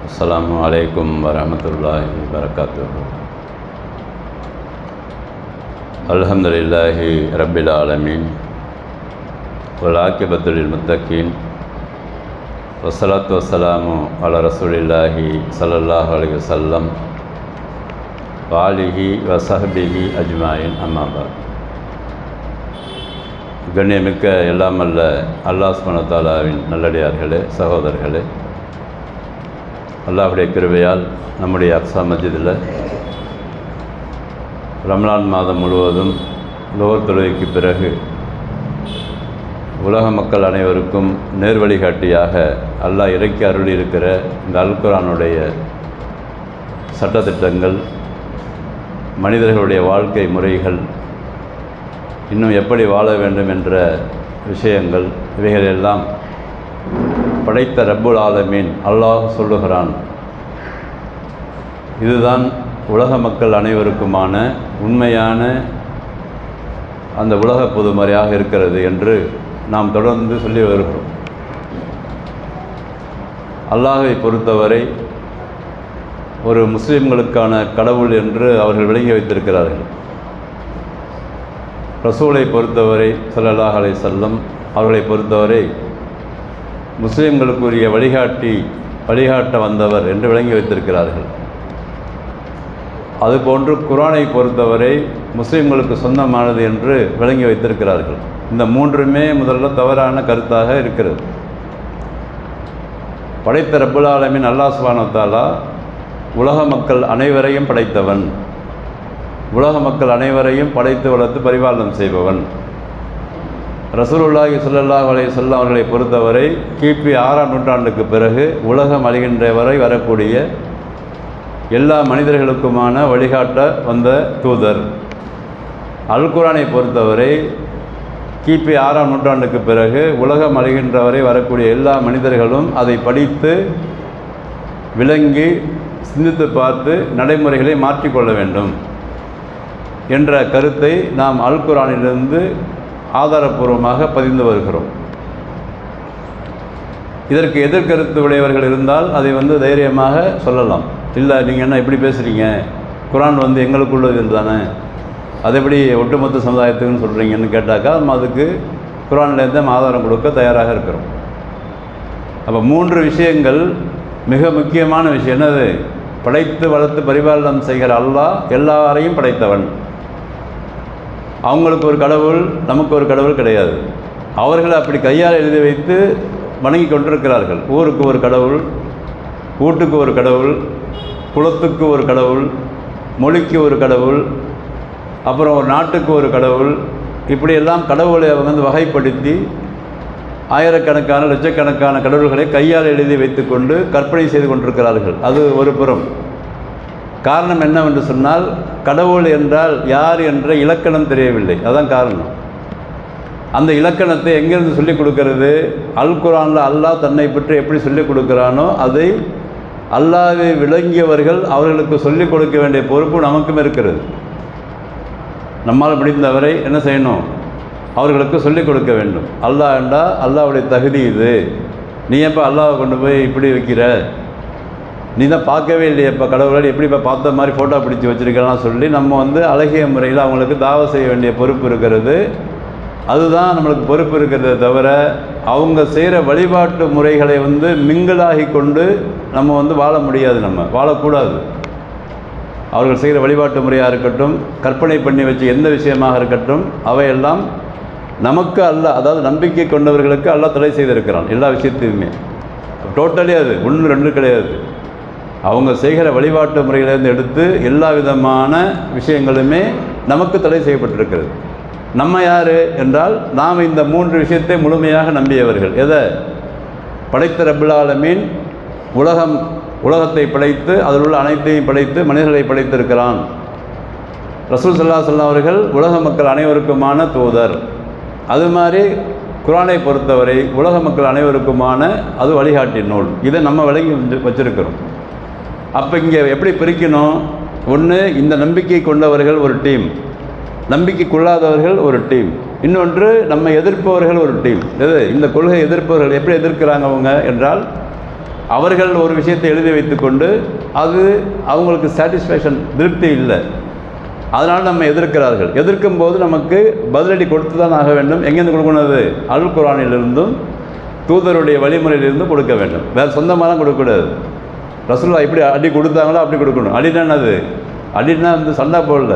அஸ்ஸலாமு அலைக்கும் வரஹ்மத்துல்லாஹி வபரகாத்துஹு. அல்ஹம்துலில்லாஹி ரப்பில் ஆலமீன் வல் ஆகிபத்து லில் முத்தகீன் வஸ்ஸலாத்து வஸ்ஸலாமு அலா ரசூலில்லாஹி ஸல்லல்லாஹு அலைஹி வஸல்லம் வ ஆலிஹி வ ஸஹ்பிஹி அஜ்மாயின். அம்மா பஅத். கண்ணியமிக்க எல்லாம் அல்ல அல்லாஹ் சுப்ஹானஹு வ தஆலாவின் நல்லடியார்களே, சகோதரர்களே, அல்லாஹ்வுடைய கிருபையால் நம்முடைய அக்ஸா மஸ்ஜிதில் ரமலான் மாதம் முழுவதும் லுஹர் தொழுகைக்கு பிறகு உலக மக்கள் அனைவருக்கும் நேர்வழிகாட்டியாக அல்லாஹ் இறக்கி அருளி இருக்கிற இந்த அல்குரானுடைய சட்டத்திட்டங்கள், மனிதர்களுடைய வாழ்க்கை முறைகள், இன்னும் எப்படி வாழ வேண்டும் என்ற விஷயங்கள், இவைகளெல்லாம் படைத்த ரப்புல் ஆலமீன் அல்லாஹ் சொல்லுகிறான். இதுதான் உலக மக்கள் அனைவருக்குமான உண்மையான அந்த உலக பொதுமறையாக இருக்கிறது என்று நாம் தொடர்ந்து சொல்லி வருகிறோம். அல்லாஹை பொறுத்தவரை ஒரு முஸ்லிம்களுக்கான கடவுள் என்று அவர்கள் விளங்கி வைத்திருக்கிறார்கள். ரசூலை பொறுத்தவரை ஸல்லல்லாஹு அலைஹி வஸல்லம் அவர்களை பொறுத்தவரை முஸ்லிம்களுக்குரிய வழிகாட்ட வந்தவர் என்று விளங்கி வைத்திருக்கிறார்கள். அதுபோன்று குர்ஆனை பொறுத்தவரை முஸ்லிம்களுக்கு சொந்தமானது என்று விளங்கி வைத்திருக்கிறார்கள். இந்த மூன்றுமே முதல்ல தவறான கருத்தாக இருக்கிறது. படைத்த ரப்புல் ஆலமீன் அல்லாஹ் சுப்ஹானஹு வ தஆலா உலக மக்கள் அனைவரையும் படைத்தவன், உலக மக்கள் அனைவரையும் படைத்து வளர்த்து பரிபாலனம் செய்பவன். ரசூலுல்லாஹி ஸல்லல்லாஹு அலைஹி வஸல்லம் அவர்களை பொறுத்தவரை கிபி 6ஆம் நூற்றாண்டுக்கு பிறகு உலகம் அழிகின்ற வரை வரக்கூடிய எல்லா மனிதர்களுக்குமான வழிகாட்ட வந்த தூதர். அல்குரானை பொறுத்தவரை கிபி 6ஆம் நூற்றாண்டுக்கு பிறகு உலகம் அழிகின்ற வரை வரக்கூடிய எல்லா மனிதர்களும் அதை படித்து விளங்கி சிந்தித்து பார்த்து நடைமுறைகளை மாற்றிக்கொள்ள வேண்டும் என்ற கருத்தை நாம் அல்குரானிலிருந்து ஆதாரபூர்வமாக பதிந்து வருகிறோம். இதற்கு எதிர்கருத்து உடையவர்கள் இருந்தால் அதை தைரியமாக சொல்லலாம். இல்லை, நீங்கள் என்ன இப்படி பேசுகிறீங்க, குர்ஆன் எங்களுக்குள்ளது தானே, அதை எப்படி ஒட்டுமொத்த சமுதாயத்துக்குன்னு சொல்கிறீங்கன்னு கேட்டாக்கா நம்ம அதுக்கு குர்ஆன்லேருந்து நம்ம ஆதாரம் கொடுக்க தயாராக இருக்கிறோம். அப்போ 3 விஷயங்கள் மிக முக்கியமான விஷயம். என்னது? படைத்து வளர்த்து பரிபாலனம் செய்கிற அல்லாஹ் எல்லாரையும் படைத்தவன். அவங்களுக்கு ஒரு கடவுள், நமக்கு ஒரு கடவுள் கிடையாது. அவர்கள் அப்படி கையால் எழுதி வைத்து வணங்கி கொண்டிருக்கிறார்கள். ஊருக்கு ஒரு கடவுள், வீட்டுக்கு ஒரு கடவுள், குலத்துக்கு ஒரு கடவுள், மொழிக்கு ஒரு கடவுள், அப்புறம் ஒரு நாட்டுக்கு ஒரு கடவுள், இப்படியெல்லாம் கடவுளை அவங்க வகைப்படுத்தி ஆயிரக்கணக்கான லட்சக்கணக்கான கடவுள்களை கையால் எழுதி வைத்து கொண்டு கற்பனை செய்து கொண்டிருக்கிறார்கள். அது ஒரு புறம். காரணம் என்னவென்று சொன்னால், கடவுள் என்றால் யார் என்ற இலக்கணம் தெரியவில்லை. அதுதான் காரணம். அந்த இலக்கணத்தை எங்கேருந்து சொல்லிக் கொடுக்கிறது? அல்குரானில் அல்லாஹ் தன்னை பற்றி எப்படி சொல்லிக் கொடுக்கிறானோ அதை அல்லாஹ்வை விளங்கியவர்கள் அவர்களுக்கு சொல்லிக் கொடுக்க வேண்டிய பொறுப்பு நமக்கும் இருக்கிறது. நம்மால் முடிந்தவரை என்ன செய்யணும்? அவர்களுக்கு சொல்லிக் கொடுக்க வேண்டும். அல்லாஹ் என்றால் அல்லாஹ்வுடைய தகுதி இது. நீ எப்போ அல்லாஹ்வை கொண்டு போய் இப்படி வைக்கிற, நீ தான் பார்க்கவே இல்லையே, இப்போ கடவுளை எப்படி இப்போ பார்த்த மாதிரி ஃபோட்டோ பிடிச்சி வச்சுருக்கலாம் சொல்லி நம்ம அழகிய முறையில் அவங்களுக்கு தாவ செய்ய வேண்டிய பொறுப்பு இருக்கிறது. அதுதான் நம்மளுக்கு பொறுப்பு இருக்கிறத தவிர அவங்க செய்கிற வழிபாட்டு முறைகளை மிங்கிளாகி கொண்டு நம்ம வாழ முடியாது, நம்ம வாழக்கூடாது. அவர்கள் செய்கிற வழிபாட்டு முறையாக இருக்கட்டும், கற்பனை பண்ணி வச்சு எந்த விஷயமாக இருக்கட்டும், அவையெல்லாம் நமக்கு அல்லாஹ், அதாவது நம்பிக்கை கொண்டவர்களுக்கு அல்லாஹ் தடை செய்திருக்கிறான் எல்லா விஷயத்தையுமே. டோட்டலி அது 1 2 கிடையாது. அவங்க செய்கிற வழிபாட்டு முறையிலேருந்து எடுத்து எல்லா விதமான விஷயங்களுமே நமக்கு தடை செய்யப்பட்டிருக்கிறது. நம்ம யார் என்றால், நாம் இந்த 3 விஷயத்தை முழுமையாக நம்பியவர்கள். எதை? படைத்த ரப்புல் ஆலமீன் உலகத்தை படைத்து அதில் உள்ள அனைத்தையும் படைத்து மனிதர்களை படைத்திருக்கிறான். ரசூல் ஸல்லல்லாஹு அலைஹி வஸல்லம் அவர்கள் உலக மக்கள் அனைவருக்குமான தூதர். அது மாதிரி குர்ஆனை பொறுத்தவரை உலக மக்கள் அனைவருக்குமான அது வழிகாட்டி நூல். இதை நம்ம விளங்கி வச்சிருக்கிறோம். அப்போ இங்கே எப்படி பிரிக்கணும்? ஒன்று, இந்த நம்பிக்கை கொண்டவர்கள் ஒரு டீம், நம்பிக்கைக்குள்ளாதவர்கள் ஒரு டீம். இன்னொன்று, நம்ம எதிர்ப்பவர்கள் ஒரு டீம். இந்த கொள்கை எதிர்ப்பவர்கள் எப்படி எதிர்க்கிறாங்க அவங்க என்றால், அவர்கள் ஒரு விஷயத்தை எழுதி வைத்துக்கொண்டு அது அவங்களுக்கு சாட்டிஸ்ஃபேக்ஷன், திருப்தி இல்லை. அதனால் நம்ம எதிர்க்கிறார்கள். எதிர்க்கும் போது நமக்கு பதிலடி கொடுத்து தான் ஆக வேண்டும். எங்கேருந்து கொடுக்கணுது? அல் குர்ஆனிலிருந்தும் தூதருடைய வழிமுறையிலிருந்து கொடுக்க வேண்டும். வேறு சொந்தமாலாம் கொடுக்கக்கூடாது. ரசூலுல்லாஹ் இப்படி அடி கொடுத்தாங்களோ அப்படி கொடுக்கணும். அடினா என்னது? அடினா சண்டை போடல.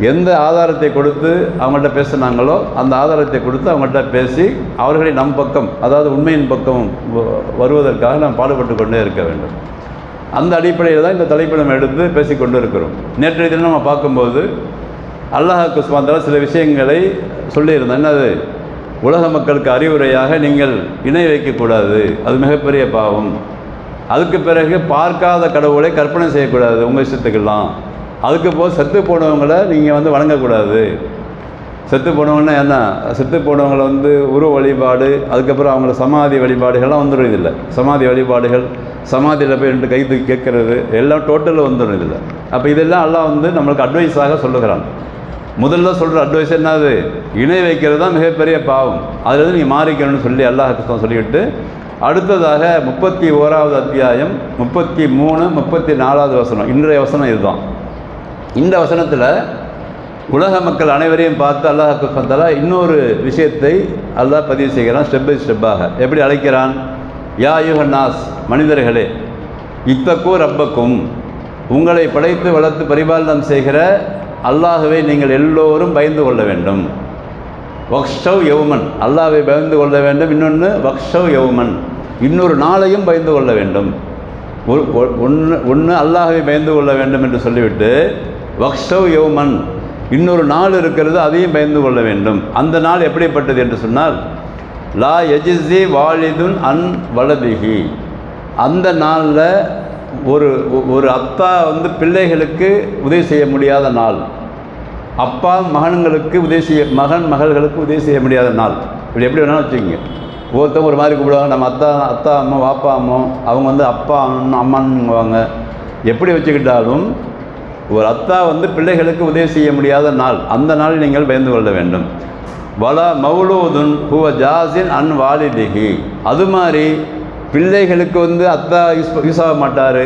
எந்த ஆதாரத்தை கொடுத்து அவங்கள்ட்ட பேசுனாங்களோ அந்த ஆதாரத்தை கொடுத்து அவங்கள்ட்ட பேசி அவர்களை நம் பக்கம், அதாவது உண்மையின் பக்கம் வருவதற்காக நாம் பாடுபட்டு கொண்டே இருக்க வேண்டும். அந்த அடிப்படையில் தான் இந்த தலைப்பை நம்ம எடுத்து பேசிக்கொண்டு இருக்கிறோம். நேற்றைய தினம் நம்ம பார்க்கும்போது அல்லாஹ்வுக்கு சுப்ஹானஹு சில விஷயங்களை சொல்லியிருந்தோம். என்னது? உலக மக்களுக்கு அறிவுரையாக நீங்கள் இணை வைக்கக்கூடாது, அது மிகப்பெரிய பாவம். அதுக்கு பிறகு பார்க்காத கடவுளை கற்பனை செய்யக்கூடாது உங்கள் இஷ்டத்துக்கெல்லாம். அதுக்கு போது செத்து போனவங்களை நீங்கள் வணங்கக்கூடாது. செத்து போனவங்கன்னா என்ன? செத்து போனவங்களை உருவ வழிபாடு, அதுக்கப்புறம் அவங்கள சமாதி வழிபாடுகள்லாம் வந்துடுறதில்லை. சமாதி வழிபாடுகள், சமாதியில் போய் 2 கை தூக்கி கேட்கறது எல்லாம் டோட்டலில் வந்துடுறதில்லை. அப்போ இதெல்லாம் அல்லாஹ் நம்மளுக்கு அட்வைஸாக சொல்லுகிறான். முதல்ல சொல்கிற அட்வைஸ் என்னது? இணை வைக்கிறது தான் மிகப்பெரிய பாவம், அதில் நீங்கள் மாறிக்கணும்னு சொல்லி அல்லாஹ் சொல்லிவிட்டு அடுத்ததாக 31வது அத்தியாயம் 33, 34வது வசனம், இன்றைய வசனம் இதுதான். இந்த வசனத்தில் உலக மக்கள் அனைவரையும் பார்த்து அல்லாஹ் சுப்ஹானஹு வ தஆலா இன்னொரு விஷயத்தை அல்லாஹ் பதிவு செய்கிறான். ஸ்டெப் பை ஸ்டெப்பாக எப்படி அழைக்கிறான்? யா அய்யுஹன் நாஸ், மனிதர்களே, இத்தக்கூ ரப்பக்கும், உங்களை படைத்து வளர்த்து பரிபாலனம் செய்கிற அல்லாஹ்வை நீங்கள் எல்லோரும் பயந்து கொள்ள வேண்டும். வக்ஷவ் யௌமன், அல்லாஹ்வை பயந்து கொள்ள வேண்டும். இன்னொன்று வக்ஷவ் யௌமன், இன்னொரு நாளையும் பயந்து கொள்ள வேண்டும். ஒன்று அல்லாஹ்வை பயந்து கொள்ள வேண்டும் என்று சொல்லிவிட்டு வக்ஷவ் யௌமன், இன்னொரு நாள் இருக்கிறது, அதையும் பயந்து கொள்ள வேண்டும். அந்த நாள் எப்படிப்பட்டது என்று சொன்னால் லா யஜ்ஸி வாலிதுன் அன் வலதிஹி, அந்த நாளில் ஒரு அப்பா பிள்ளைகளுக்கு உதவி செய்ய முடியாத நாள், அப்பா மகன்களுக்கு உதவி செய்ய, மகன் மகள்களுக்கு உதவி செய்ய முடியாத நாள். இப்படி எப்படி வேணாலும் வச்சுக்கோங்க. ஒவ்வொருத்தவங்க ஒரு மாதிரி கூப்பிடுவாங்க. நம்ம அத்தா அம்மா, வாப்பா அம்மா, அவங்க அப்பா அம்மான்னுவாங்க. எப்படி வச்சுக்கிட்டாலும் ஒரு அத்தா பிள்ளைகளுக்கு உதவி செய்ய முடியாத நாள், அந்த நாள் நீங்கள் பயந்து கொள்ள வேண்டும். வலா மௌலூதுன் ஹுவ ஜாஸின் அன் வாலிதிஹி, அது மாதிரி பிள்ளைகளுக்கு அத்தா யூஸ் ஆக மாட்டார்,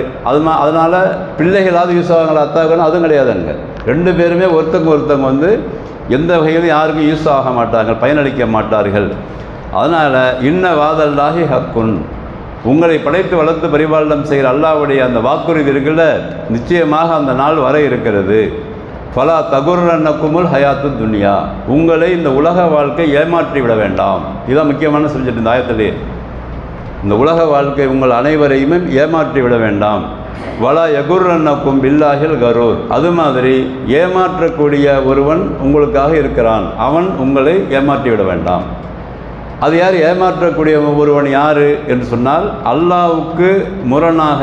அதனால் பிள்ளைகளாவது யூஸ் ஆகுங்களா அத்தாவுக்குன்னு அதுவும் கிடையாதுங்க. 2 பேருமே ஒருத்தவங்க எந்த வகையிலும் யாருக்கும் யூஸ் ஆக மாட்டார்கள், பயனளிக்க மாட்டார்கள். அதனால் இன்ன வாதல்லாஹி ஹக்குன், உங்களை படைத்து வளர்த்து பரிபாலனம் செய்கிற அல்லாஹ்வுடைய அந்த வாக்குறுதி இருக்குல்ல, நிச்சயமாக அந்த நாள் வர இருக்கிறது. ஃபலா தகுர்ரன்னக்குமுல் ஹயாத்து துன்யா, உங்களை இந்த உலக வாழ்க்கை ஏமாற்றி விட வேண்டாம். இதுதான் முக்கியமான சொல்லிட்டு இந்த ஆயத்திலே, இந்த உலக வாழ்க்கை உங்கள் அனைவரையுமே ஏமாற்றி விட வேண்டாம். வலா யகுர்ரன்னக்கும் பில்லாஹில் கரூர், அது மாதிரி ஏமாற்றக்கூடிய ஒருவன் உங்களுக்காக இருக்கிறான், அவன் உங்களை ஏமாற்றி விட வேண்டாம். அது யார் ஏமாற்றக்கூடிய ஒருவன் யார் என்று சொன்னால், அல்லாஹ்வுக்கு முரணாக,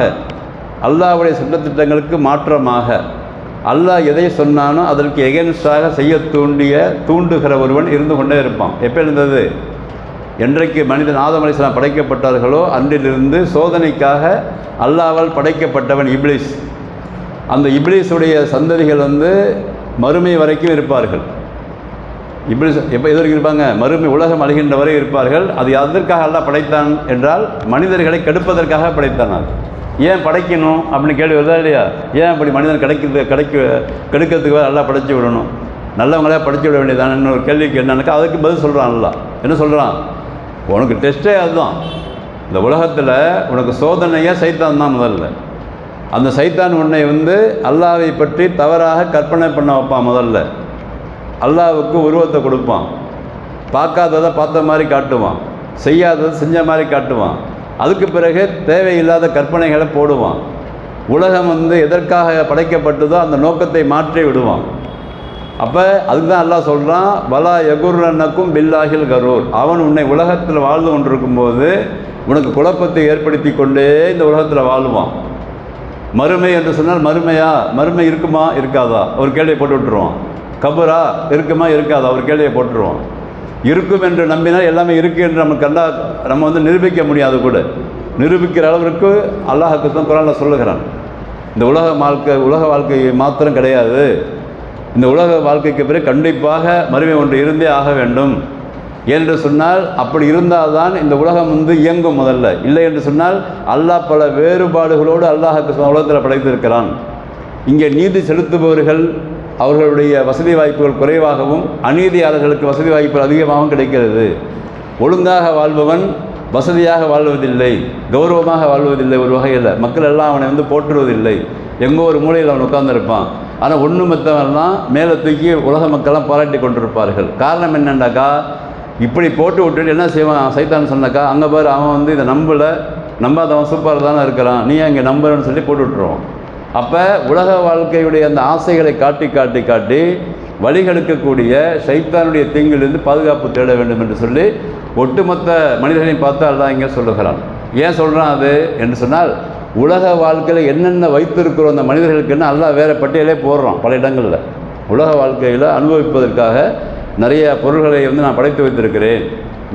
அல்லாஹ்வுடைய சட்டத்திட்டங்களுக்கு மாற்றமாக, அல்லாஹ் எதை சொன்னானோ அதற்கு எகென்ஸ்டாக செய்ய தூண்டுகிற ஒருவன் இருந்து கொண்டே இருப்பான். எப்போ இருந்தது? என்றைக்கு மனிதன் ஆதம் அலைஹிஸ்ஸலாம் படைக்கப்பட்டார்களோ அன்றிலிருந்து சோதனைக்காக அல்லாஹ்வால் படைக்கப்பட்டவன் இப்லீஸ். அந்த இப்லீஸுடைய சந்ததிகள் மறுமை வரைக்கும் இருப்பார்கள். இப்லீஸ் எப்போ எதற்கு இருப்பாங்க? மறுமை, உலகம் அழிகின்ற வரை இருப்பார்கள். அது எதற்காக அல்லாஹ் படைத்தான் என்றால் மனிதர்களை கெடுப்பதற்காக படைத்தான். அது ஏன் படைக்கணும் அப்படின்னு கேள்வி வருதா இல்லையா? ஏன் அப்படி மனிதன் கெடுக்கிறதுக்கு அல்லாஹ் படைச்சி விடணும்? நல்லவங்களே படிச்சு விட வேண்டியதானு ஒரு கேள்விக்கு என்னன்னாக்கா அதுக்கு பதில் சொல்கிறான். அல்லாஹ் என்ன சொல்கிறான்? உனக்கு டெஸ்ட்டே அதுதான். இந்த உலகத்தில் உனக்கு சோதனையாக சைத்தான் தான் முதல்ல. அந்த சைத்தான் உன்னை அல்லாஹ்வை பற்றி தவறாக கற்பனை பண்ண வைப்பான். முதல்ல அல்லாஹ்வுக்கு உருவத்தை கொடுப்பான், பார்க்காததை பார்த்த மாதிரி காட்டுவான், செய்யாததை செஞ்ச மாதிரி காட்டுவான். அதுக்கு பிறகு தேவையில்லாத கற்பனைகளை போடுவான். உலகம் எதற்காக படைக்கப்பட்டதோ அந்த நோக்கத்தை மாற்றி விடுவான். அப்போ அதுக்கு தான் அல்லாஹ் சொல்கிறான், வலா யகுர்ரன்னக்கும் பில்லாஹில் கரூர், அவன் உன்னை உலகத்தில் வாழ்ந்து கொண்டிருக்கும்போது உனக்கு குழப்பத்தை ஏற்படுத்தி கொண்டே இந்த உலகத்தில் வாழ்வான். மறுமை என்று சொன்னால் மறுமை இருக்குமா இருக்காதா ஒரு கேள்வியை போட்டு விட்டுருவான். கபரா இருக்குமா இருக்காதா ஒரு கேள்வியை போட்டுருவான். இருக்கும் என்று நம்பினால் எல்லாமே இருக்குது என்று நம்ம நிரூபிக்க முடியாது. கூட நிரூபிக்கிற அளவிற்கு அல்லாஹ்வுக்கு தான் குர்ஆனில் சொல்லுகிறான். இந்த உலக வாழ்க்கை மாத்திரம் கிடையாது, இந்த உலக வாழ்க்கைக்கு பிறகு கண்டிப்பாக மறுமை ஒன்று இருந்தே ஆக வேண்டும். என்று சொன்னால் அப்படி இருந்தால் தான் இந்த உலகம் வந்து இயங்கும். முதல்ல இல்லை என்று சொன்னால் அல்லாஹ் பல வேறுபாடுகளோடு அல்லாஹுக்கு உலகத்தில் படைத்திருக்கிறான். இங்கே நீதி செலுத்துபவர்கள் அவர்களுடைய வசதி வாய்ப்புகள் குறைவாகவும், அநீதியாளர்களுக்கு வசதி வாய்ப்புகள் அதிகமாகவும் கிடைக்கிறது. ஒழுங்காக வாழ்பவன் வசதியாக வாழ்வதில்லை, கௌரவமாக வாழ்வதில்லை. ஒரு வகையில் மக்கள் எல்லாம் அவனை வந்து போற்றுவதில்லை, எங்கோ ஒரு மூலையில் அவன் உட்கார்ந்துருப்பான். ஆனால் ஒன்று மற்றவன்லாம் மேலே தூக்கி உலக மக்கள்லாம் பாராட்டி கொண்டிருப்பார்கள். காரணம் என்னென்னாக்கா, இப்படி போட்டு விட்டுட்டு என்ன செய்வான் சைத்தான் சொன்னாக்கா, அங்கே பாரு அவன் வந்து இதை நம்பாதவன் சூப்பராக தானே இருக்கிறான், நீ இங்கே நம்புறன்னு சொல்லி போட்டு விட்டுருவோம். அப்போ உலக வாழ்க்கையுடைய அந்த ஆசைகளை காட்டி காட்டி காட்டி வழிகெடுக்கக்கூடிய சைத்தானுடைய தீங்கிலிருந்து பாதுகாப்பு தேட வேண்டும் என்று சொல்லி ஒட்டுமொத்த மனிதர்களையும் பார்த்து அல்லாஹ் இங்கே சொல்லுகிறான். ஏன் சொல்கிறான் அது என்று சொன்னால், உலக வாழ்க்கையில் என்னென்ன வைத்திருக்கிறோம் அந்த மனிதர்களுக்குன்னு அல்லாஹ் வேறு பட்டியலே போடுறான். பல இடங்களில் உலக வாழ்க்கையில் அனுபவிப்பதற்காக நிறைய பொருள்களை வந்து நான் படைத்து வைத்திருக்கிறேன்,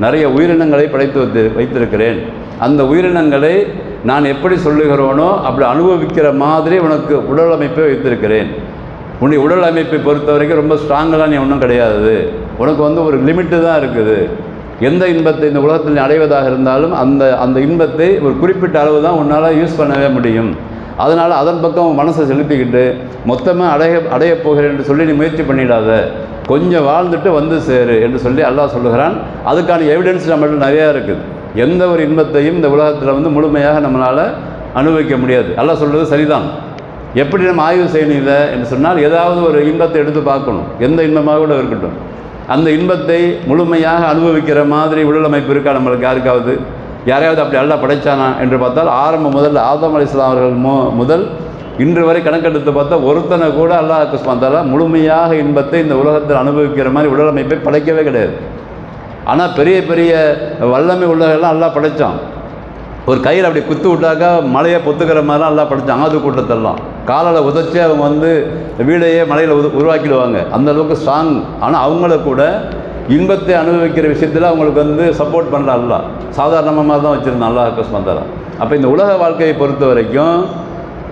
நிறைய உயிரினங்களை படைத்து வைத்திருக்கிறேன். அந்த உயிரினங்களை நான் எப்படி சொல்லுகிறோனோ அப்படி அனுபவிக்கிற மாதிரி உனக்கு உடல் அமைப்பை வைத்திருக்கிறேன். உன்னுடைய உடல் அமைப்பை பொறுத்த வரைக்கும் ரொம்ப ஸ்ட்ராங்கெலாம் நீ ஒன்றும் கிடையாது. உனக்கு வந்து ஒரு லிமிட்டு தான் இருக்குது. எந்த இன்பத்தை இந்த உலகத்தில் அடைவதாக இருந்தாலும் அந்த இன்பத்தை ஒரு குறிப்பிட்ட அளவு தான் உன்னால் யூஸ் பண்ணவே முடியும். அதனால் அதன் பக்கம் மனசை செலுத்திக்கிட்டு மொத்தமாக அடைய போகிறேன் என்று சொல்லி நீ முயற்சி பண்ணிடாத, கொஞ்சம் வாழ்ந்துட்டு வந்து சேரு என்று சொல்லி அல்லாஹ் சொல்லுகிறான். அதுக்கான எவிடன்ஸ் நம்மள்ட்ட நிறையா இருக்குது. எந்த ஒரு இன்பத்தையும் இந்த உலகத்தில் வந்து முழுமையாக நம்மளால் அனுபவிக்க முடியாது. அல்லாஹ் சொல்கிறது சரிதான். எப்படி நம்ம ஆய்வு செய்யணும் இதை என்று சொன்னால், ஏதாவது ஒரு இன்பத்தை எடுத்து பார்க்கணும், எந்த இன்பமாக கூட இருக்கட்டும். அந்த இன்பத்தை முழுமையாக அனுபவிக்கிற மாதிரி உடல் அமைப்பு இருக்கா நம்மளுக்கு யாருக்காவது? யாரையாவது அப்படி அல்லாஹ் படைச்சானா என்று பார்த்தால், முதல்ல ஆதம் அலைஹிஸ்ஸலாம் அவர்கள் முதல் இன்று வரை கணக்கெடுத்து பார்த்தா ஒருத்தனை கூட அல்லாஹ் சுப்ஹானஹு வ தஆலா முழுமையாக இன்பத்தை இந்த உலகத்தில் அனுபவிக்கிற மாதிரி உடல் அமைப்பை படைக்கவே கிடையாது. ஆனால் பெரிய பெரிய வல்லமை உள்ளவர்கள்லாம் அல்லாஹ் படைத்தான். ஒரு கையில் அப்படி குத்து விட்டாக்கா மலையை பொத்துக்கிற மாதிரிலாம் எல்லாம் படைத்தான். ஆது கூட்டத்தெல்லாம் காலால் உதச்சி அவங்க வந்து வீடையே மலையில் உருவாக்கிடுவாங்க, அந்த அளவுக்கு ஸ்ட்ராங். ஆனால் அவங்கள கூட இன்பத்தை அனுபவிக்கிற விஷயத்தில் அவங்களுக்கு வந்து சப்போர்ட் பண்ணல அல்லாஹ். சாதாரணமாக தான் வச்சுருந்தான் அல்லாஹ் சுப்ஹானஹு வ தஆலா. அப்போ இந்த உலக வாழ்க்கையை பொறுத்த வரைக்கும்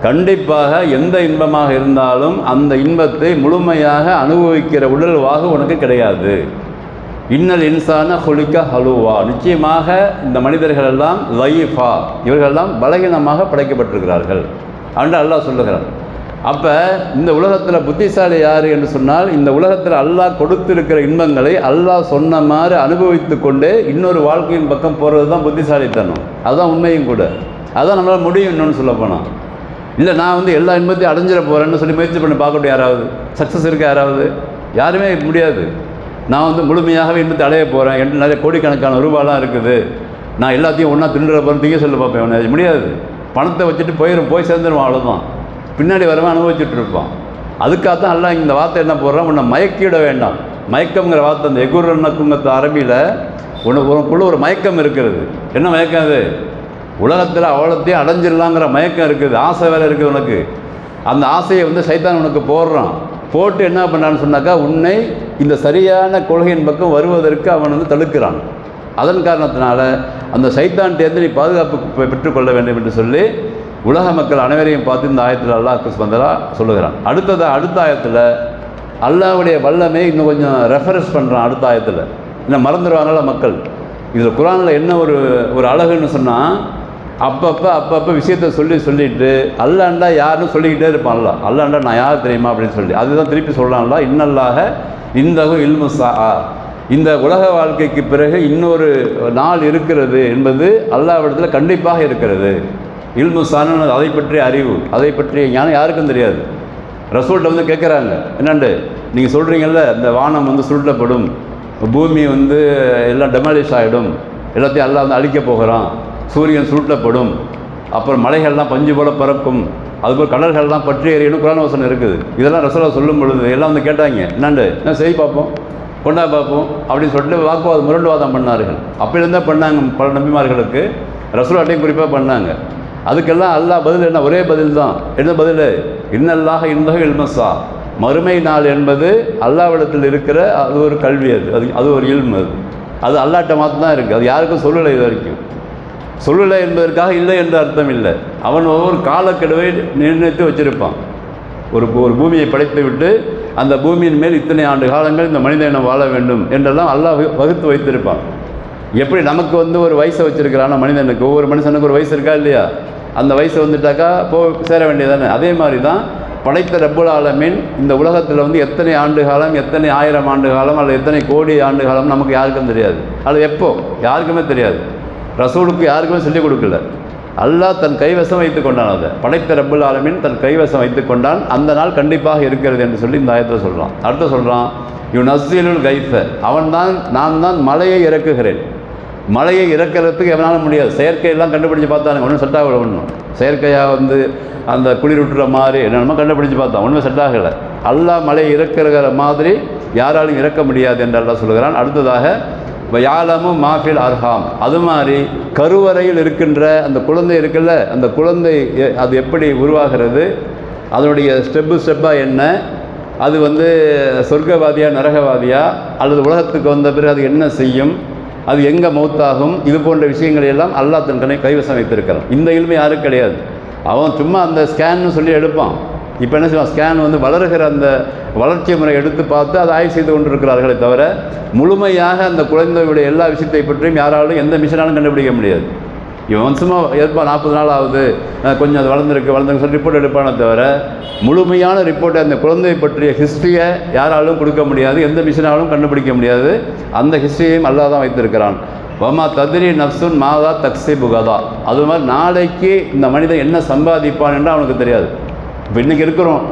கண்டிப்பாக எந்த இன்பமாக இருந்தாலும் அந்த இன்பத்தை முழுமையாக அனுபவிக்கிற உடல்வாக உனக்கு கிடையாது. இன்னல் இன்சான ஹுலிக்க ஹலுவா, நிச்சயமாக இந்த மனிதர்கள் எல்லாம் லைஃபா, இவர்களெல்லாம் பலகீனமாக படைக்கப்பட்டிருக்கிறார்கள் என்று அல்லாஹ் சொல்லுகிறார். அப்போ இந்த உலகத்தில் புத்திசாலி யார் என்று சொன்னால், இந்த உலகத்தில் அல்லாஹ் கொடுத்திருக்கிற இன்பங்களை அல்லாஹ் சொன்ன மாதிரி அனுபவித்து கொண்டு இன்னொரு வாழ்க்கையின் பக்கம் போகிறது தான் புத்திசாலித்தனம். அதுதான் உண்மையும் கூட. அதுதான் நம்மளால் முடியும். இன்னொன்று சொல்ல போனால், இல்லை நான் வந்து எல்லா இன்பத்தையும் அடைஞ்சிட போகிறேன்னு சொல்லி முயற்சி பண்ணி பார்க்கட்டும். யாராவது சக்ஸஸ் இருக்க? யாருமே முடியாது. நான் வந்து முழுமையாகவே இன்பத்தை அடைய போகிறேன் என்று நிறைய கோடிக்கணக்கான ரூபாயெலாம் இருக்குது, நான் எல்லாத்தையும் ஒன்றா திண்டுற போகிறேன் திங்க சொல்ல பார்ப்பேன். முடியாது. பணத்தை வச்சுட்டு போய் சேர்ந்துருவான், அவ்வளோதான். பின்னாடி வரவன் அனுபவிச்சுட்டு இருப்பான். அதுக்காகத்தான் எல்லாம் இந்த வார்த்தை என்ன போடுறான், உன்னை மயக்கிட வேண்டாம். மயக்கம்ங்கிற வார்த்தை அந்த எகுர்னக்குங்கத்த அரபியில் உனக்குள்ள ஒரு மயக்கம் இருக்கிறது. என்ன மயக்கம் அது? உலகத்தில் அவ்வளோத்தையும் அடைஞ்சிடலாங்கிற மயக்கம் இருக்குது, ஆசை வேலை இருக்குது உனக்கு. அந்த ஆசையை வந்து சைத்தான் உனக்கு போட்டு என்ன பண்ணான்னு சொன்னாக்கா, உன்னை இந்த சரியான கொள்கையின் பக்கம் வருவதற்கு அவன் வந்து தடுக்கிறான். அதன் காரணத்தினால அந்த சைத்தான்கிட்டேருந்து நீ பாதுகாப்பு பெற்றுக்கொள்ள வேண்டும் என்று சொல்லி உலக மக்கள் அனைவரையும் பார்த்து இந்த ஆயத்தில் அல்லாஹ் சுப்ஹானஹு வ தஆலா சொல்லுகிறான். அடுத்த ஆயத்தில் அல்லாஹ்வுடைய வல்லமை இன்னும் கொஞ்சம் ரெஃபரன்ஸ் பண்ணுறான். அடுத்த ஆயத்தில் இன்னும் மறந்துடுவாங்கல்ல மக்கள். இதில் குர்ஆனில் என்ன ஒரு அழகுன்னு சொன்னால், அப்பப்போ விஷயத்தை சொல்லிட்டு அல்லாண்டா யாருன்னு சொல்லிக்கிட்டே இருப்பான். அல்லாண்டா நான் யார் தெரியுமா அப்படின்னு சொல்லி அதுதான் திருப்பி சொல்லலாம்ல. இன்னல்லாக இந்தகு இல்மு ஸாஆ, இந்த உலக வாழ்க்கைக்கு பிறகு இன்னொரு நாள் இருக்கிறது என்பது அல்லாஹ்விடத்தில் கண்டிப்பாக இருக்கிறது. இல்மு ஸாஅன்னு அதை பற்றிய அறிவு, அதை பற்றிய ஞானம் யாருக்கும் தெரியாது. ரசூல்கிட்ட வந்து கேட்குறாங்க, என்னண்டு நீங்கள் சொல்கிறீங்கல்ல, இந்த வானம் வந்து சுருட்டப்படும், பூமி வந்து எல்லாம் டெமாலிஷ் ஆகிடும், எல்லாத்தையும் அல்லாஹ் வந்து அழிக்க போகிறான், சூரியன் சுருட்டப்படும், அப்புறம் மலைகள்லாம் பஞ்சு போல பறக்கும், அதுபோல் கடல்கள்லாம் பற்றி எறியணும் குர்ஆன் வசனம் இருக்குது. இதெல்லாம் ரசூலுல்லாஹ் சொல்லும் பொழுது எல்லாம் வந்து கேட்டாங்க, என்ன செய்தி பார்ப்போம், கொண்டா பார்ப்போம் அப்படின்னு சொல்லிட்டு முரண்டுவாதம் பண்ணார்கள். அப்படியிருந்தே பண்ணாங்க. பல நபிமார்களுக்கு ரசூலுல்லாஹ்ட்டையும் குறிப்பாக பண்ணாங்க. அதுக்கெல்லாம் அல்லாஹ் பதில் என்ன? ஒரே பதில் தான். என்ன பதில்? இன்னல்லாக இந்தகு இல்மு ஸாஅ, மறுமை நாள் என்பது அல்லாஹ்விடத்தில் இருக்கிற அது ஒரு கல்வி, அது ஒரு இல்மு, அது அல்லாஹ்ட்ட மாத்திரம் தான் இருக்குது. அது யாருக்கும் சொல்லலை, இது வரைக்கும் சொல்லலை என்பதற்காக இல்லை என்று அர்த்தம் இல்லை. அவன் ஒவ்வொரு காலக்கெடுவை நிர்ணயித்து வச்சிருப்பான். ஒரு பூமியை படைத்து விட்டு அந்த பூமியின் மேல் இத்தனை ஆண்டு காலங்கள் இந்த மனித இனம் வாழ வேண்டும் என்றெல்லாம் அல்லாஹ் வகுத்து வைத்திருப்பான். எப்படி நமக்கு வந்து ஒரு வயசை வச்சுருக்கிறான மனிதனுக்கு, ஒவ்வொரு மனுஷனுக்கு ஒரு வயசு இருக்கா இல்லையா? அந்த வயசு வந்துட்டாக்கா சேர வேண்டியதானே. அதே மாதிரி தான் படைத்த ரப்புல் ஆலமீன் இந்த உலகத்தில் வந்து எத்தனை ஆண்டு காலம், எத்தனை ஆயிரம் ஆண்டு காலம், அல்லது எத்தனை கோடி ஆண்டு காலம் நமக்கு யாருக்கும் தெரியாது. அது எப்போ யாருக்குமே தெரியாது. ரசூலுக்கு யாருக்குமே சொல்லிக் கொடுக்கல. அல்லாஹ் தன் கைவசம் வைத்து கொண்டான். அதை படைத்த ரப்புல் ஆலமீன் தன் கைவசம் வைத்து கொண்டான். அந்த நாள் கண்டிப்பாக இருக்கிறது என்று சொல்லி இந்த ஆயத்தில் சொல்கிறான். அடுத்து சொல்கிறான், யுனஸ்ஸிலுல் கைஸ, நான் தான் மழையை இறக்குகிறேன். மழையை இறக்கிறதுக்கு எவனால முடியாது. செயற்கையெல்லாம் கண்டுபிடிச்சு பார்த்தாங்க, ஒன்றும் செட் ஆகலை. ஒன்றும் செயற்கையாக வந்து அந்த குளிரூட்டுற மாதிரி என்னென்னமோ கண்டுபிடிச்சு பார்த்தோம், ஒன்றுமே செட் ஆகலை. அல்லாஹ் மழையை இறக்குற மாதிரி யாராலும் இறக்க முடியாது என்று அல்லாஹ் சொல்கிறான். அடுத்ததாக யாலமும் மாஃபில் அர்ஹாம், அது மாதிரி கருவறையில் இருக்கின்ற அந்த குழந்தை இருக்குல்ல, அந்த குழந்தை அது எப்படி உருவாகிறது, அதனுடைய ஸ்டெப்பாக என்ன, அது வந்து சொர்க்கவாதியா நரகவாதியா, அல்லது உலகத்துக்கு வந்த பிறகு அது என்ன செய்யும், அது எங்கே மௌத்தாகும், இது போன்ற விஷயங்களை எல்லாம் அல்லாஹ் தன் கைவசம் வைத்திருக்கிறான். இந்த இல்மை யாரும் கிடையாது. அவன் சும்மா அந்த ஸ்கேன்னு சொல்லி எடுப்பான். இப்போ என்ன செய்வான், ஸ்கேன் வந்து வளர்கிற அந்த வளர்ச்சி முறை எடுத்து பார்த்து அதை ஆய்வு செய்து கொண்டிருக்கிறார்களே தவிர முழுமையாக அந்த குழந்தையுடைய எல்லா விஷயத்தை பற்றியும் யாராலும் எந்த மிஷினாலும் கண்டுபிடிக்க முடியாது. இவன் வம்சமாக எடுப்பான், 40 நாள் ஆகுது, கொஞ்சம் அது வளர்ந்துருக்கு சொல்லி ரிப்போர்ட் எடுப்பானே தவிர முழுமையான ரிப்போர்ட்டை அந்த குழந்தையை பற்றிய ஹிஸ்ட்ரியை யாராலும் கொடுக்க முடியாது, எந்த மிஷினாலும் கண்டுபிடிக்க முடியாது. அந்த ஹிஸ்ட்ரியையும் அல்லாஹ் தான் வைத்திருக்கிறான். வமா தத்ரி நஃப்சுன் மாதா தக்ஸிபு கதா, அது மாதிரி நாளைக்கு இந்த மனிதன் என்ன சம்பாதிப்பான் என்று அவனுக்கு தெரியாது. இப்போ இன்றைக்கி இருக்கிறோம்,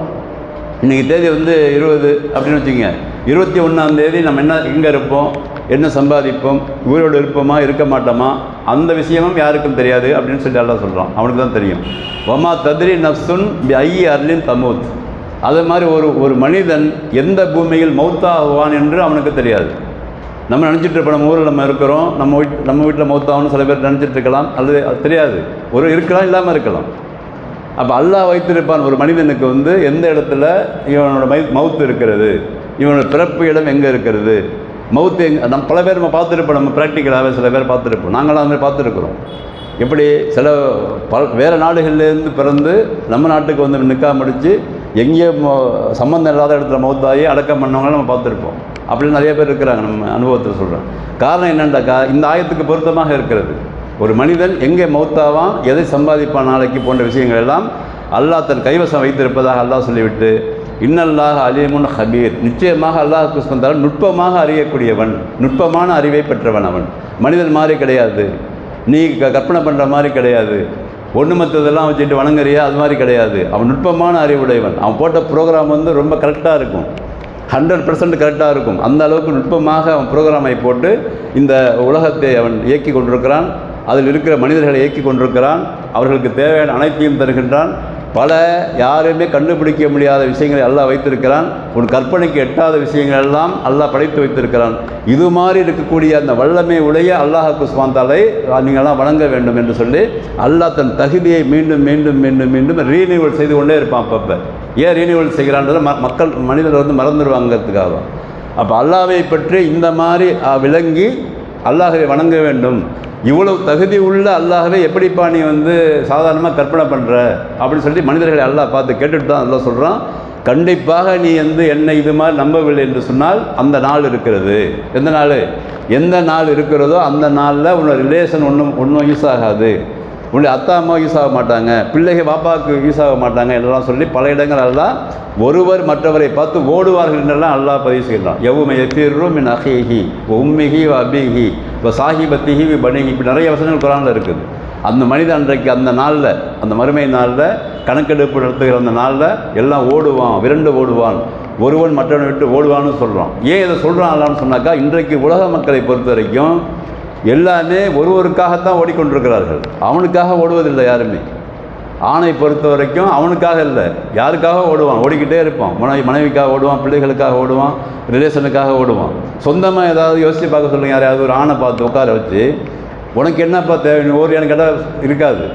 இன்றைக்கி தேதி வந்து 20 அப்படின்னு வச்சுங்க, 21ஆம் தேதி நம்ம எங்கே இருப்போம், என்ன சம்பாதிப்போம், உயிரோடு இருப்போமா இருக்க மாட்டோமா, அந்த விஷயமும் யாருக்கும் தெரியாது அப்படின்னு சொல்லி அல்லாஹ் சொல்கிறான். அவனுக்கு தான் தெரியும். வமா தத்ரி நஃப்சுன் பி ஐயி அர்லின் தமூத், அது மாதிரி ஒரு மனிதன் எந்த பூமியில் மௌத்தாகுவான் என்று அவனுக்கு தெரியாது. நம்ம நினச்சிட்டு இருப்போம், நம்ம ஊரில் நம்ம இருக்கிறோம், நம்ம வீட்டில் மௌத்தாகணும்னு சில பேர் நினச்சிட்டு இருக்கலாம், அல்லது அது தெரியாது, இருக்கலாம் இல்லாமல் இருக்கலாம். அப்போ அல்லாஹ் வைத்திருப்பான் ஒரு மனிதனுக்கு வந்து எந்த இடத்துல இவனோட மவுத்து இருக்கிறது, இவனோட பிறப்பு இடம் எங்கே இருக்கிறது, மவுத்து நம்ம பல பேர் நம்ம பார்த்துருப்போம், நம்ம ப்ராக்டிக்கலாகவே சில பேர் பார்த்துருப்போம், நாங்களாம் அந்த மாதிரி பார்த்துருக்குறோம். எப்படி சில வேறு நாடுகள்லேருந்து பிறந்து நம்ம நாட்டுக்கு வந்து நிற்கா முடித்து எங்கேயும் சம்மந்தம் இல்லாத இடத்துல மவுத்தாகி அடக்கம் பண்ணவங்களும் நம்ம பார்த்துருப்போம். அப்படின்னு நிறைய பேர் இருக்கிறாங்க, நம்ம அனுபவத்தில் சொல்கிறேன். காரணம் என்னென்னாக்கா இந்த ஆயத்துக்கு பொருத்தமாக இருக்கிறது. ஒரு மனிதன் எங்கே மௌத்தாவான், எதை சம்பாதிப்பான் நாளைக்கு போன்ற விஷயங்கள் எல்லாம் அல்லாஹ் தன் கைவசம் வைத்திருப்பதாக அல்லாஹ் சொல்லிவிட்டு, இன்னல்லாஹ் அலீமுன் ஹபீர், நிச்சயமாக அல்லாஹ் சுப்ஹானஹு நுட்பமாக அறியக்கூடியவன், நுட்பமான அறிவை பெற்றவன். அவன் மனிதன் மாதிரி கிடையாது, நீ கற்பனை பண்ணுற மாதிரி கிடையாது, ஒன்று மற்றதெல்லாம் வச்சுட்டு வணங்குறியா அது மாதிரி கிடையாது. அவன் நுட்பமான அறிவுடையவன். அவன் போட்ட ப்ரோக்ராம் வந்து ரொம்ப கரெக்டாக இருக்கும், 100% கரெக்டாக இருக்கும். அந்த அளவுக்கு நுட்பமாக அவன் ப்ரோக்ராமை போட்டு இந்த உலகத்தை அவன் இயக்கி கொண்டிருக்கிறான். அதில் இருக்கிற மனிதர்களை இயக்கி கொண்டிருக்கிறான். அவர்களுக்கு தேவையான அனைத்தையும் தருகின்றான். பல யாருமே கண்டுபிடிக்க முடியாத விஷயங்களை அல்லாஹ் வைத்திருக்கிறான். உன் கற்பனைக்கு எட்டாத விஷயங்கள் எல்லாம் அல்லாஹ் படைத்து வைத்திருக்கிறான். இது மாதிரி இருக்கக்கூடிய அந்த வல்லமை உடைய அல்லாஹ்வுக்கு சுப்ஹானஹு நீங்கள்லாம் வணங்க வேண்டும் என்று சொல்லி அல்லாஹ் தன் தகுதியை மீண்டும் மீண்டும் மீண்டும் மீண்டும் ரீனியூவல் செய்து கொண்டே இருப்பான். அப்பப்போ ஏன் ரீனியூவல் செய்கிறான்றதை மனிதர்கள் வந்து மறந்துடுவாங்கிறதுக்காக தான். அப்போ அல்லாஹ்வை பற்றி இந்த மாதிரி விளங்கி அல்லாஹ்வை வணங்க வேண்டும். இவ்வளவு தகுதி உள்ள அல்லாஹ்வை எப்படிப்பா நீ வந்து சாதாரணமாக கற்பனை பண்ணுற அப்படின்னு சொல்லி மனிதர்களை அல்லாஹ் பார்த்து கேட்டுட்டு தான் அல்லாஹ் சொல்கிறான், கண்டிப்பாக நீ வந்து என்னை இது மாதிரி நம்பவில்லை என்று சொன்னால் அந்த நாள் இருக்கிறது. எந்த நாள் இருக்கிறதோ அந்த நாளில் உன்னோட ரிலேஷன் ஒன்றும் யூஸ் ஆகாது, உன்னுடைய அத்தா அம்மா யூஸ் ஆக மாட்டாங்க, பிள்ளைகள் பாப்பாவுக்கு யூஸ் ஆக மாட்டாங்க எல்லாம் சொல்லி பல இடங்கள் எல்லாம் ஒருவர் மற்றவரை பார்த்து ஓடுவார்கள் என்றெல்லாம் அல்லாஹ் பதிவு செய்யலாம். எவ்வுமை எஃபிர்ரும் மின் அஹீஹி உம்மிஹி வ அபிஹி வ சாஹிபத்திஹி வ பனிஹி, இப்படி நிறைய வசனங்கள் குர்ஆனில் இருக்குது. அந்த மனிதன் அன்றைக்கு அந்த நாளில், அந்த மறுமை நாளில், கணக்கெடுப்பு நடத்துகிற அந்த நாளில் எல்லாம் ஓடுவான், விரண்டு ஓடுவான், ஒருவன் மற்றவனை விட்டு ஓடுவான்னு சொல்கிறான். ஏன் இதை சொல்கிறான் அல்லான்னு சொன்னாக்கா, இன்றைக்கு உலக மக்களை பொறுத்த வரைக்கும் எல்லாமே ஒருவருக்காகத்தான் ஓடிக்கொண்டிருக்கிறார்கள். அவனுக்காக ஓடுவதில்லை யாருமே. ஆணை பொறுத்த வரைக்கும் அவனுக்காக இல்லை, யாருக்காக ஓடுவான், ஓடிக்கிட்டே இருப்பான். மனைவிக்காக ஓடுவான், பிள்ளைகளுக்காக ஓடுவான், ரிலேஷனுக்காக ஓடுவான். சொந்தமாக ஏதாவது யோசித்து பார்க்க சொல்லுங்கள். யாரையாவது ஒரு ஆணை பார்த்து உட்கார வச்சு உனக்கு என்னப்பா தேவை ஒரு எனக்கு கேட்டால் இருக்காது.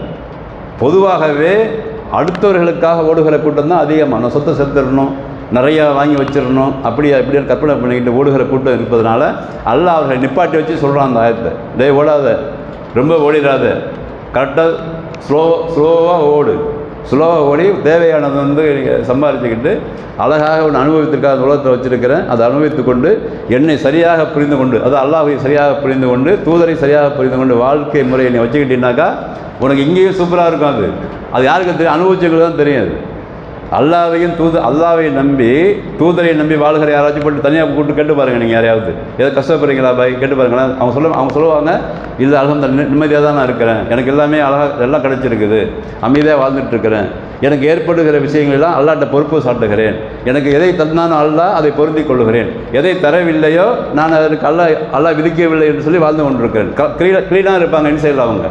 பொதுவாகவே அடுத்தவர்களுக்காக ஓடுகிற கூட்டம் தான் அதிகமாக. நான் சொத்தை செத்துடணும், நிறையா வாங்கி வச்சிடணும், அப்படியே கற்பனை பண்ணிக்கிட்டு ஓடுகிற கூட்டம் இருப்பதனால அல்லாஹ் அவர்களை நிப்பாட்டி வச்சு சொல்கிறான் அந்த ஆயத்தை, டேய் ஓடாத, ரொம்ப ஓடிடாத, கரெக்டாக ஸ்லோவாக ஓடு, சுலோவாக ஓடி தேவையானது வந்து சம்பாதிச்சுக்கிட்டு அழகாக ஒன்று அனுபவத்திற்காக உலகத்தை வச்சுருக்கிறேன். அதை அனுபவித்து கொண்டு என்னை சரியாக புரிந்து கொண்டு, அது அல்லாஹ்வை சரியாக புரிந்து கொண்டு, தூதரை சரியாக புரிந்து கொண்டு வாழ்க்கை முறையை நீ வச்சுக்கிட்டீங்கன்னாக்கா உனக்கு இங்கேயும் சூப்பராக இருக்கும். அது யாருக்கு தெரியும்? அனுபவிச்சவங்களுக்கு தான் தெரியும். அல்லாவையும் அல்லாவை நம்பி தூதரை நம்பி வாழ்கிற யாராச்சும் போட்டு தனியாக கூப்பிட்டு கேட்டு பாருங்கள். நீங்கள் யாரையாவது ஏதோ கஷ்டப்படுறீங்களா பாய் கேட்டு பாருங்களேன். அவங்க சொல்லுவாங்க, இல்லை அல்ஹம்துலில்லாஹ் நிம்மதியாக தான் நான் இருக்கிறேன், எனக்கு எல்லாமே அழகாக எல்லாம் கிடைச்சிருக்குது, அமைதியாக வாழ்ந்துட்டுருக்கிறேன், எனக்கு ஏற்படுகிற விஷயங்களெல்லாம் அல்லாஹ்ட்ட பொறுப்பு சாட்டுகிறேன், எனக்கு எதை தந்தானோ அல்லாஹ் அதை பொருந்தி கொள்கிறேன், எதை தரவில்லையோ நான் அதற்கு அல்லாஹ் விதிக்கவில்லை என்று சொல்லி வாழ்ந்து கொண்டிருக்கிறேன். க்ளீனாக இருப்பாங்க இன்சைடில். அவங்க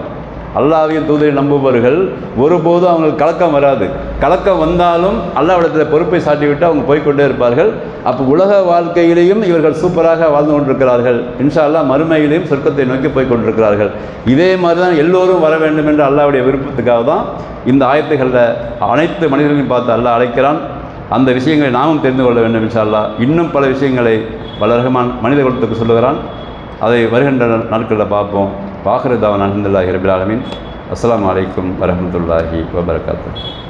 அல்லாஹ்வையும் தூதரை நம்புபவர்கள் ஒருபோதும் அவங்களுக்கு கலக்கம் வராது. கலக்கம் வந்தாலும் அல்லாஹ்விடத்தில் பொறுப்பை சாட்டிவிட்டு அவங்க போய்கொண்டே இருப்பார்கள். அப்போ உலக வாழ்க்கையிலேயும் இவர்கள் சூப்பராக வாழ்ந்து கொண்டிருக்கிறார்கள். இன்ஷா அல்லாஹ் மறுமையிலேயும் சொர்க்கத்தை நோக்கி போய்கொண்டிருக்கிறார்கள். இதே மாதிரி தான் எல்லோரும் வர வேண்டும் என்ற அல்லாஹ்வுடைய விருப்பத்துக்காக தான் இந்த ஆயத்துகளில் அனைத்து மனிதர்களையும் பார்த்து அல்லாஹ் அழைக்கிறான். அந்த விஷயங்களை நாமும் தெரிந்து கொள்ள வேண்டும். இன்ஷா அல்லாஹ் இன்னும் பல விஷயங்களை வல்ல ரஹ்மான் மனித குலத்துக்கு சொல்லுகிறான். அதை வருகின்ற நாட்களில் பார்ப்போம். வாஹிரு தாவானா அல்ஹம்துலில்லாஹி ரப்பில் ஆலமீன். அஸ்ஸலாமு அலைக்கும் வரஹ்மத்துல்லாஹி வபரகாத்துஹு.